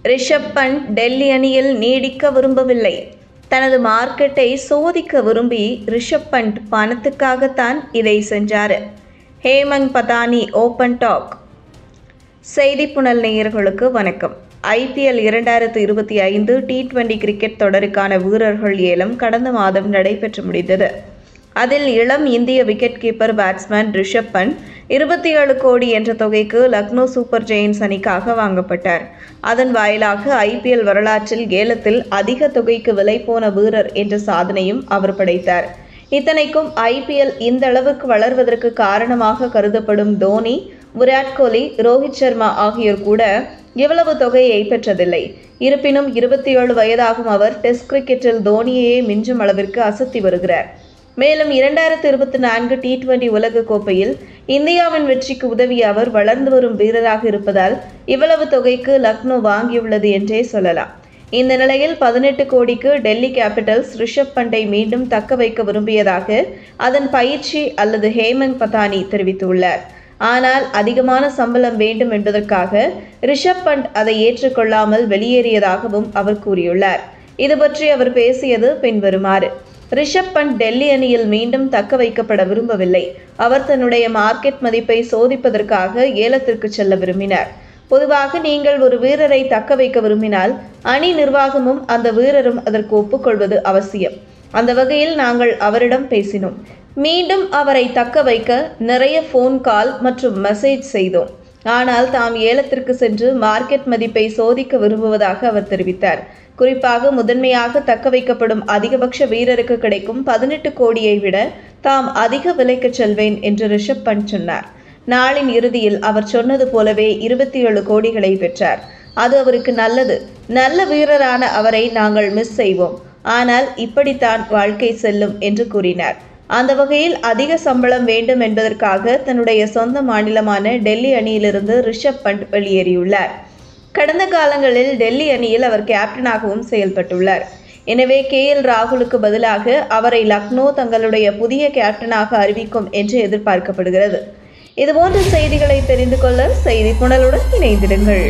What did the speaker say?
ரிஷப் பண்ட் டெல்லி அணியில் நீடிக்க விரும்பவில்லை. தனது மார்க்கெட்டை சோதிக்க விரும்பி ரிஷப் பண்ட் பணத்துக்காகத்தான் இதை செஞ்சார். Hemang Badani open talk. செய்திப்புணல் நேயர்களுக்கு வணக்கம். IPL 2025 T20 கிரிக்கெட் தொடருக்கான வீரர்கள் ஏலம் கடந்த மாதம் நடைபெற்று முடிந்தது. அதில் இளம் இந்திய wicket keeper batsman Rishabh Pant 27 கோடி என்ற தொகைக்கு லக்னோ சூப்பர் ஜெயின்ஸ் அணிக்காக வாங்கப்பட்டார். அதன் வாயிலாக IPL வரலாற்றில் ஏலத்தில் அதிக தொகைக்கு விலை போன வீரர் என்ற சாதனையும் அவர் படைத்தார். இத்தனைக்கும் IPL இந்த அளவுக்கு வளர்வதற்கு காரணமாக கருதப்படும் தோனி, விராட் கோலி, ரோஹித் சர்மா ஆகியோர் கூட இவ்வளவு தொகையை பெற்றதில்லை. இருப்பினும் 27 வயதாகும் அவர் டெஸ்ட் கிரிக்கெட்டில் தோனியையே மிஞ்சும் அளவிற்கு அசத்தி வருகிறார். மேலும் 2024 T20 உலக கோப்பையில் இந்தியாவின் வெற்றிக்கு உதவிய அவர் வளர்ந்து வரும் வீரராக இருப்பதால் இவ்வளவு தொகைக்கு லக்னோ வாங்கியுள்ளது என்றே சொல்லலாம். இந்த நிலையில் 18 கோடிக்கு டெல்லி கேபிட்டல்ஸ் ரிஷப் பண்டை மீண்டும் தக்க வைக்க விரும்பியதாக அதன் பயிற்சி அல்லது ஹேமந்த் பதானி தெரிவித்துள்ளார். ஆனால் அதிகமான சம்பளம் வேண்டும் என்பதற்காக ரிஷப் பண்ட் அதை ஏற்றுக்கொள்ளாமல் வெளியேறியதாகவும் அவர் கூறியுள்ளார். இது பற்றி அவர் பேசியது பின்வருமாறு. ரிஷப் பண்ட் டெல்லி அணியில் மீண்டும் தக்க வைக்கப்பட விரும்பவில்லை. அவர் தன்னுடைய மார்க்கெட் மதிப்பை சோதிப்பதற்காக ஏலத்திற்கு செல்ல விரும்பினார். பொதுவாக நீங்கள் ஒரு வீரரை தக்க வைக்க விரும்பினால் அணி நிர்வாகமும் அந்த வீரரும் அதற்கு ஒப்புக்கொள்வது அவசியம். அந்த வகையில் நாங்கள் அவரிடம் பேசினோம். மீண்டும் அவரை தக்க வைக்க நிறைய ஃபோன் கால் மற்றும் மெசேஜ் செய்தோம். ஆனால் தாம் ஏலத்திற்கு சென்று மார்க்கெட் மதிப்பை சோதிக்க விரும்புவதாக அவர் தெரிவித்தார். குறிப்பாக முதன்மையாக தக்க வைக்கப்படும் அதிகபட்ச வீரருக்கு கிடைக்கும் 18 கோடியை விட தாம் அதிக விலைக்கு செல்வேன் என்று ரிஷப் பண்ட் சொன்னார். நாளின் இறுதியில் அவர் சொன்னது போலவே 27 கோடிகளை பெற்றார். அது அவருக்கு நல்லது. நல்ல வீரரான அவரை நாங்கள் மிஸ் செய்வோம். ஆனால் இப்படித்தான் வாழ்க்கை செல்லும் என்று கூறினார். அந்த வகையில் அதிக சம்பளம் வேண்டும் என்பதற்காக தன்னுடைய சொந்த மாநிலமான டெல்லி அணியிலிருந்து ரிஷப் பண்ட் வெளியேறியுள்ளார். கடந்த காலங்களில் டெல்லி அணியில் அவர் கேப்டனாகவும் செயல்பட்டுள்ளார். எனவே KL ராகுலுக்கு பதிலாக அவரை லக்னோ தங்களுடைய புதிய கேப்டனாக அறிவிக்கும் என்று எதிர்பார்க்கப்படுகிறது. இதுபோன்ற செய்திகளை தெரிந்து கொள்ள செய்திப்புணலுடன் இணைந்திடுங்கள்.